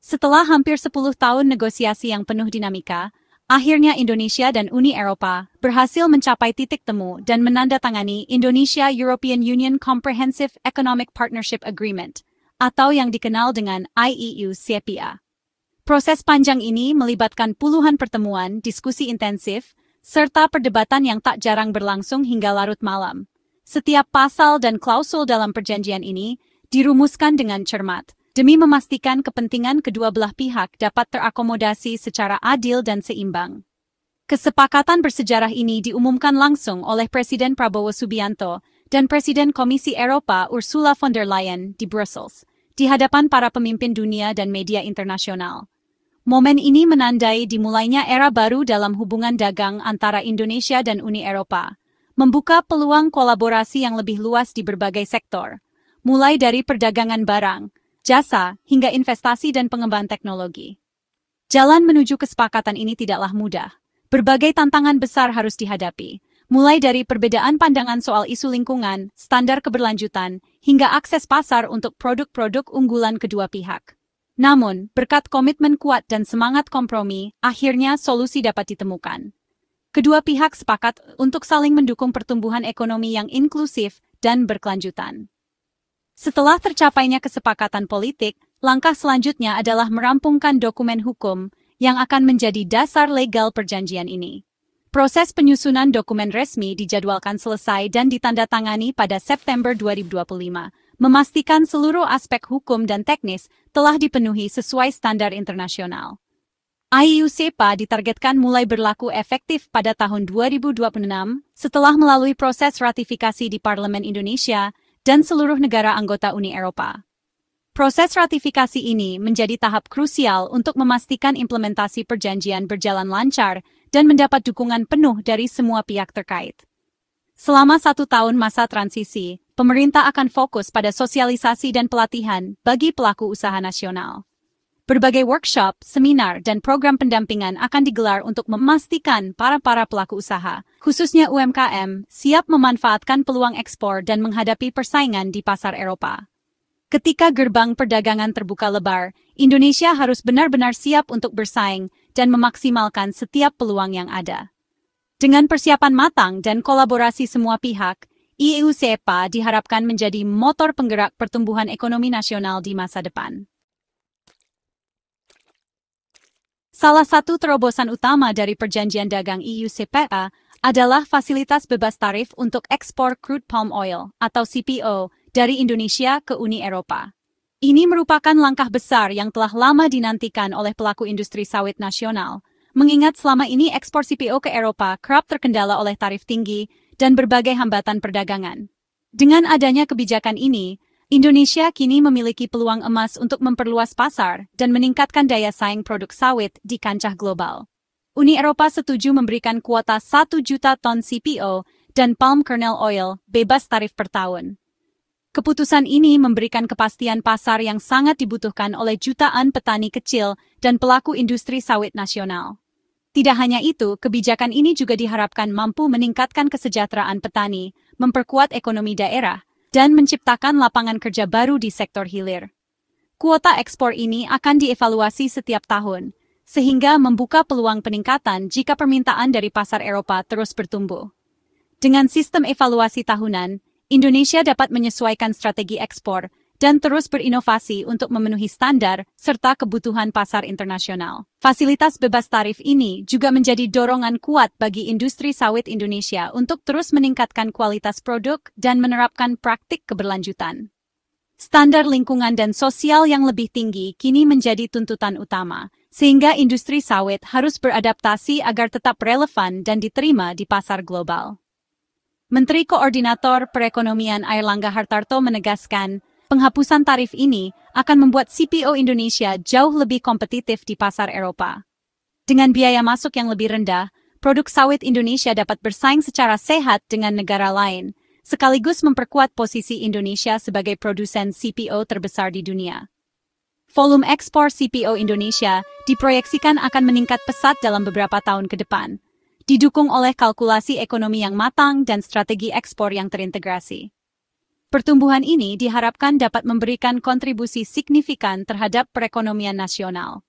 Setelah hampir 10 tahun negosiasi yang penuh dinamika, akhirnya Indonesia dan Uni Eropa berhasil mencapai titik temu dan menandatangani Indonesia-European Union Comprehensive Economic Partnership Agreement, atau yang dikenal dengan IEU-CEPA. Proses panjang ini melibatkan puluhan pertemuan, diskusi intensif, serta perdebatan yang tak jarang berlangsung hingga larut malam. Setiap pasal dan klausul dalam perjanjian ini dirumuskan dengan cermat, demi memastikan kepentingan kedua belah pihak dapat terakomodasi secara adil dan seimbang. Kesepakatan bersejarah ini diumumkan langsung oleh Presiden Prabowo Subianto dan Presiden Komisi Eropa Ursula von der Leyen di Brussels, di hadapan para pemimpin dunia dan media internasional. Momen ini menandai dimulainya era baru dalam hubungan dagang antara Indonesia dan Uni Eropa, membuka peluang kolaborasi yang lebih luas di berbagai sektor, mulai dari perdagangan barang, jasa, hingga investasi dan pengembangan teknologi. Jalan menuju kesepakatan ini tidaklah mudah. Berbagai tantangan besar harus dihadapi, mulai dari perbedaan pandangan soal isu lingkungan, standar keberlanjutan, hingga akses pasar untuk produk-produk unggulan kedua pihak. Namun, berkat komitmen kuat dan semangat kompromi, akhirnya solusi dapat ditemukan. Kedua pihak sepakat untuk saling mendukung pertumbuhan ekonomi yang inklusif dan berkelanjutan. Setelah tercapainya kesepakatan politik, langkah selanjutnya adalah merampungkan dokumen hukum yang akan menjadi dasar legal perjanjian ini. Proses penyusunan dokumen resmi dijadwalkan selesai dan ditandatangani pada September 2025, memastikan seluruh aspek hukum dan teknis telah dipenuhi sesuai standar internasional. IEU-CEPA ditargetkan mulai berlaku efektif pada tahun 2026 setelah melalui proses ratifikasi di Parlemen Indonesia dan seluruh negara anggota Uni Eropa. Proses ratifikasi ini menjadi tahap krusial untuk memastikan implementasi perjanjian berjalan lancar dan mendapat dukungan penuh dari semua pihak terkait. Selama 1 tahun masa transisi, pemerintah akan fokus pada sosialisasi dan pelatihan bagi pelaku usaha nasional. Berbagai workshop, seminar, dan program pendampingan akan digelar untuk memastikan para pelaku usaha, khususnya UMKM, siap memanfaatkan peluang ekspor dan menghadapi persaingan di pasar Eropa. Ketika gerbang perdagangan terbuka lebar, Indonesia harus benar-benar siap untuk bersaing dan memaksimalkan setiap peluang yang ada. Dengan persiapan matang dan kolaborasi semua pihak, IEU-CEPA diharapkan menjadi motor penggerak pertumbuhan ekonomi nasional di masa depan. Salah satu terobosan utama dari perjanjian dagang IEU-CEPA adalah fasilitas bebas tarif untuk ekspor crude palm oil atau CPO dari Indonesia ke Uni Eropa. Ini merupakan langkah besar yang telah lama dinantikan oleh pelaku industri sawit nasional, mengingat selama ini ekspor CPO ke Eropa kerap terkendala oleh tarif tinggi dan berbagai hambatan perdagangan. Dengan adanya kebijakan ini, Indonesia kini memiliki peluang emas untuk memperluas pasar dan meningkatkan daya saing produk sawit di kancah global. Uni Eropa setuju memberikan kuota 1 juta ton CPO dan palm kernel oil bebas tarif per tahun. Keputusan ini memberikan kepastian pasar yang sangat dibutuhkan oleh jutaan petani kecil dan pelaku industri sawit nasional. Tidak hanya itu, kebijakan ini juga diharapkan mampu meningkatkan kesejahteraan petani, memperkuat ekonomi daerah, dan menciptakan lapangan kerja baru di sektor hilir. Kuota ekspor ini akan dievaluasi setiap tahun, sehingga membuka peluang peningkatan jika permintaan dari pasar Eropa terus bertumbuh. Dengan sistem evaluasi tahunan, Indonesia dapat menyesuaikan strategi ekspor dan terus berinovasi untuk memenuhi standar serta kebutuhan pasar internasional. Fasilitas bebas tarif ini juga menjadi dorongan kuat bagi industri sawit Indonesia untuk terus meningkatkan kualitas produk dan menerapkan praktik keberlanjutan. Standar lingkungan dan sosial yang lebih tinggi kini menjadi tuntutan utama, sehingga industri sawit harus beradaptasi agar tetap relevan dan diterima di pasar global. Menteri Koordinator Perekonomian Airlangga Hartarto menegaskan, penghapusan tarif ini akan membuat CPO Indonesia jauh lebih kompetitif di pasar Eropa. Dengan biaya masuk yang lebih rendah, produk sawit Indonesia dapat bersaing secara sehat dengan negara lain, sekaligus memperkuat posisi Indonesia sebagai produsen CPO terbesar di dunia. Volume ekspor CPO Indonesia diproyeksikan akan meningkat pesat dalam beberapa tahun ke depan, didukung oleh kalkulasi ekonomi yang matang dan strategi ekspor yang terintegrasi. Pertumbuhan ini diharapkan dapat memberikan kontribusi signifikan terhadap perekonomian nasional.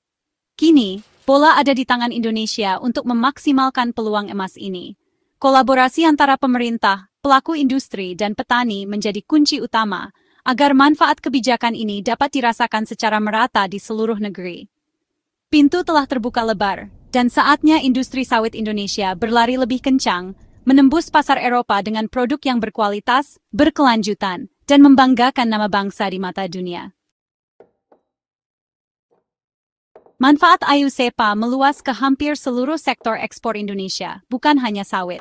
Kini, bola ada di tangan Indonesia untuk memaksimalkan peluang emas ini. Kolaborasi antara pemerintah, pelaku industri, dan petani menjadi kunci utama agar manfaat kebijakan ini dapat dirasakan secara merata di seluruh negeri. Pintu telah terbuka lebar, dan saatnya industri sawit Indonesia berlari lebih kencang, menembus pasar Eropa dengan produk yang berkualitas, berkelanjutan, dan membanggakan nama bangsa di mata dunia. Manfaat IU-SEPA meluas ke hampir seluruh sektor ekspor Indonesia, bukan hanya sawit.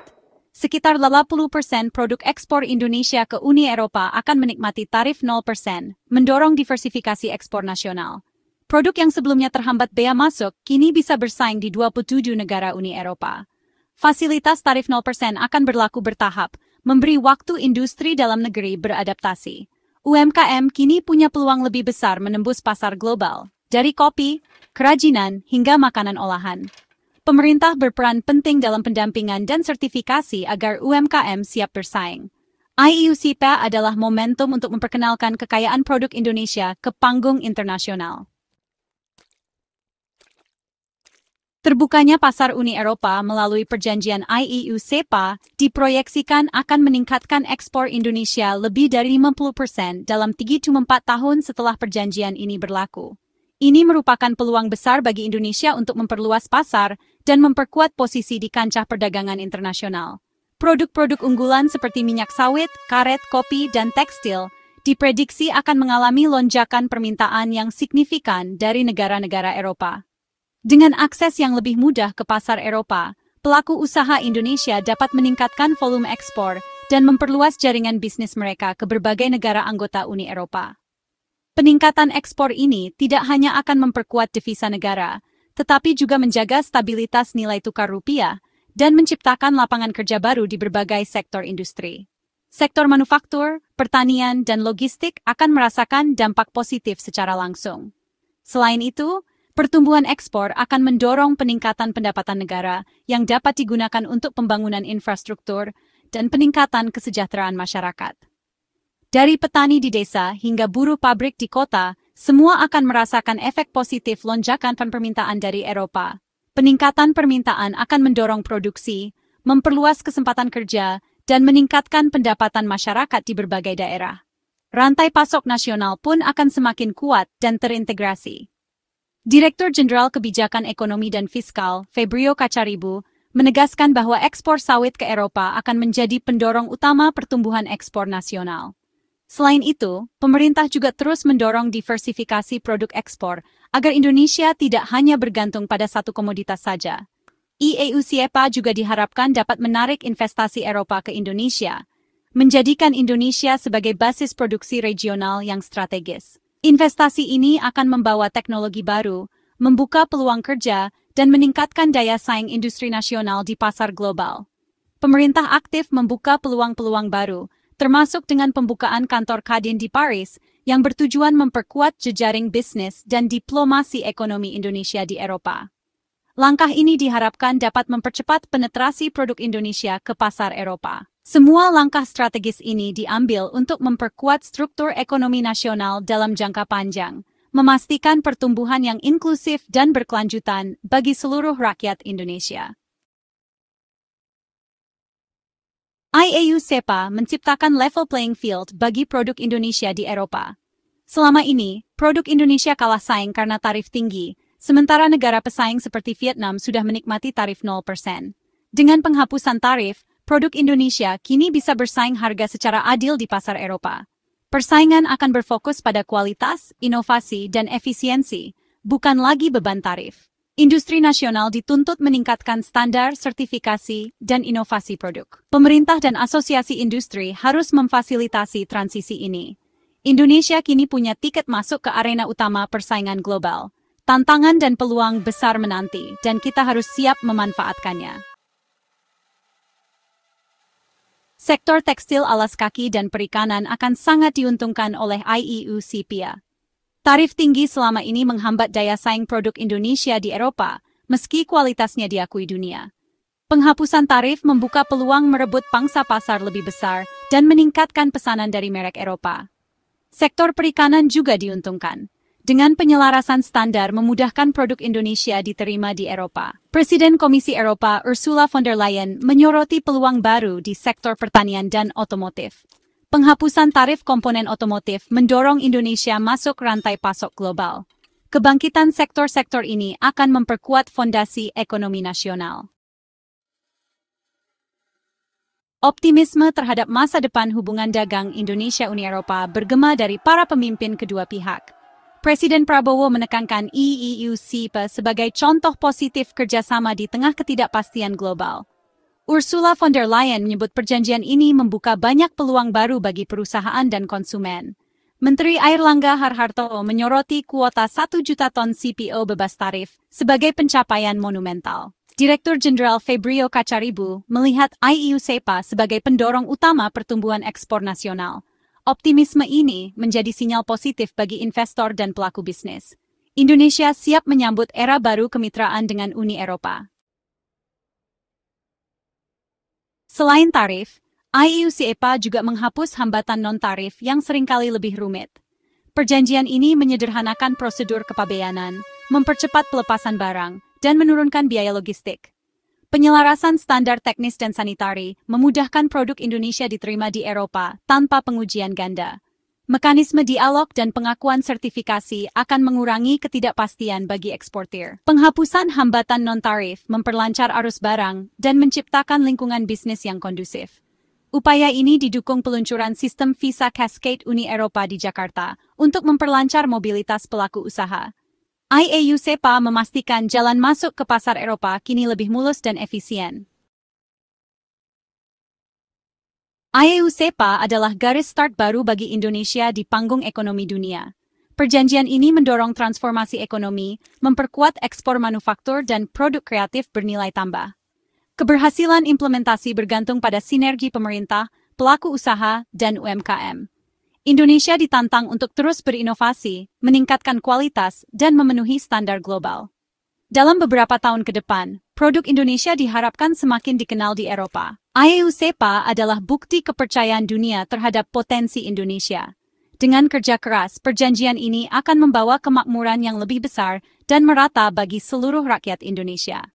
Sekitar 80% produk ekspor Indonesia ke Uni Eropa akan menikmati tarif 0%, mendorong diversifikasi ekspor nasional. Produk yang sebelumnya terhambat bea masuk, kini bisa bersaing di 27 negara Uni Eropa. Fasilitas tarif 0% akan berlaku bertahap, memberi waktu industri dalam negeri beradaptasi. UMKM kini punya peluang lebih besar menembus pasar global, dari kopi, kerajinan, hingga makanan olahan. Pemerintah berperan penting dalam pendampingan dan sertifikasi agar UMKM siap bersaing. IU-SEPA adalah momentum untuk memperkenalkan kekayaan produk Indonesia ke panggung internasional. Terbukanya pasar Uni Eropa melalui perjanjian IU-SEPA diproyeksikan akan meningkatkan ekspor Indonesia lebih dari 50% dalam 3-4 tahun setelah perjanjian ini berlaku. Ini merupakan peluang besar bagi Indonesia untuk memperluas pasar dan memperkuat posisi di kancah perdagangan internasional. Produk-produk unggulan seperti minyak sawit, karet, kopi, dan tekstil diprediksi akan mengalami lonjakan permintaan yang signifikan dari negara-negara Eropa. Dengan akses yang lebih mudah ke pasar Eropa, pelaku usaha Indonesia dapat meningkatkan volume ekspor dan memperluas jaringan bisnis mereka ke berbagai negara anggota Uni Eropa. Peningkatan ekspor ini tidak hanya akan memperkuat devisa negara, tetapi juga menjaga stabilitas nilai tukar rupiah dan menciptakan lapangan kerja baru di berbagai sektor industri. Sektor manufaktur, pertanian, dan logistik akan merasakan dampak positif secara langsung. Selain itu, pertumbuhan ekspor akan mendorong peningkatan pendapatan negara yang dapat digunakan untuk pembangunan infrastruktur dan peningkatan kesejahteraan masyarakat. Dari petani di desa hingga buruh pabrik di kota, semua akan merasakan efek positif lonjakan permintaan dari Eropa. Peningkatan permintaan akan mendorong produksi, memperluas kesempatan kerja, dan meningkatkan pendapatan masyarakat di berbagai daerah. Rantai pasok nasional pun akan semakin kuat dan terintegrasi. Direktur Jenderal Kebijakan Ekonomi dan Fiskal, Febrio Kacaribu, menegaskan bahwa ekspor sawit ke Eropa akan menjadi pendorong utama pertumbuhan ekspor nasional. Selain itu, pemerintah juga terus mendorong diversifikasi produk ekspor agar Indonesia tidak hanya bergantung pada satu komoditas saja. IU-SEPA juga diharapkan dapat menarik investasi Eropa ke Indonesia, menjadikan Indonesia sebagai basis produksi regional yang strategis. Investasi ini akan membawa teknologi baru, membuka peluang kerja, dan meningkatkan daya saing industri nasional di pasar global. Pemerintah aktif membuka peluang-peluang baru, termasuk dengan pembukaan kantor Kadin di Paris yang bertujuan memperkuat jejaring bisnis dan diplomasi ekonomi Indonesia di Eropa. Langkah ini diharapkan dapat mempercepat penetrasi produk Indonesia ke pasar Eropa. Semua langkah strategis ini diambil untuk memperkuat struktur ekonomi nasional dalam jangka panjang, memastikan pertumbuhan yang inklusif dan berkelanjutan bagi seluruh rakyat Indonesia. IU-SEPA menciptakan level playing field bagi produk Indonesia di Eropa. Selama ini, produk Indonesia kalah saing karena tarif tinggi, sementara negara pesaing seperti Vietnam sudah menikmati tarif 0%. Dengan penghapusan tarif, produk Indonesia kini bisa bersaing harga secara adil di pasar Eropa. Persaingan akan berfokus pada kualitas, inovasi, dan efisiensi, bukan lagi beban tarif. Industri nasional dituntut meningkatkan standar, sertifikasi, dan inovasi produk. Pemerintah dan asosiasi industri harus memfasilitasi transisi ini. Indonesia kini punya tiket masuk ke arena utama persaingan global. Tantangan dan peluang besar menanti, dan kita harus siap memanfaatkannya. Sektor tekstil alas kaki dan perikanan akan sangat diuntungkan oleh IU-SEPA. Tarif tinggi selama ini menghambat daya saing produk Indonesia di Eropa, meski kualitasnya diakui dunia. Penghapusan tarif membuka peluang merebut pangsa pasar lebih besar dan meningkatkan pesanan dari merek Eropa. Sektor perikanan juga diuntungkan. Dengan penyelarasan standar memudahkan produk Indonesia diterima di Eropa. Presiden Komisi Eropa Ursula von der Leyen menyoroti peluang baru di sektor pertanian dan otomotif. Penghapusan tarif komponen otomotif mendorong Indonesia masuk rantai pasok global. Kebangkitan sektor-sektor ini akan memperkuat fondasi ekonomi nasional. Optimisme terhadap masa depan hubungan dagang Indonesia-Uni Eropa bergema dari para pemimpin kedua pihak. Presiden Prabowo menekankan EU-CEPA sebagai contoh positif kerjasama di tengah ketidakpastian global. Ursula von der Leyen menyebut perjanjian ini membuka banyak peluang baru bagi perusahaan dan konsumen. Menteri Airlangga Hartarto menyoroti kuota 1 juta ton CPO bebas tarif sebagai pencapaian monumental. Direktur Jenderal Febrio Kacaribu melihat EU-CEPA sebagai pendorong utama pertumbuhan ekspor nasional. Optimisme ini menjadi sinyal positif bagi investor dan pelaku bisnis. Indonesia siap menyambut era baru kemitraan dengan Uni Eropa. Selain tarif, EU-CEPA juga menghapus hambatan non-tarif yang seringkali lebih rumit. Perjanjian ini menyederhanakan prosedur kepabeanan, mempercepat pelepasan barang, dan menurunkan biaya logistik. Penyelarasan standar teknis dan sanitari memudahkan produk Indonesia diterima di Eropa tanpa pengujian ganda. Mekanisme dialog dan pengakuan sertifikasi akan mengurangi ketidakpastian bagi eksportir. Penghapusan hambatan non-tarif memperlancar arus barang dan menciptakan lingkungan bisnis yang kondusif. Upaya ini didukung peluncuran sistem visa Cascade Uni Eropa di Jakarta untuk memperlancar mobilitas pelaku usaha. EU-CEPA memastikan jalan masuk ke pasar Eropa kini lebih mulus dan efisien. EU-CEPA adalah garis start baru bagi Indonesia di panggung ekonomi dunia. Perjanjian ini mendorong transformasi ekonomi, memperkuat ekspor manufaktur dan produk kreatif bernilai tambah. Keberhasilan implementasi bergantung pada sinergi pemerintah, pelaku usaha, dan UMKM. Indonesia ditantang untuk terus berinovasi, meningkatkan kualitas, dan memenuhi standar global. Dalam beberapa tahun ke depan, produk Indonesia diharapkan semakin dikenal di Eropa. EU-CEPA adalah bukti kepercayaan dunia terhadap potensi Indonesia. Dengan kerja keras, perjanjian ini akan membawa kemakmuran yang lebih besar dan merata bagi seluruh rakyat Indonesia.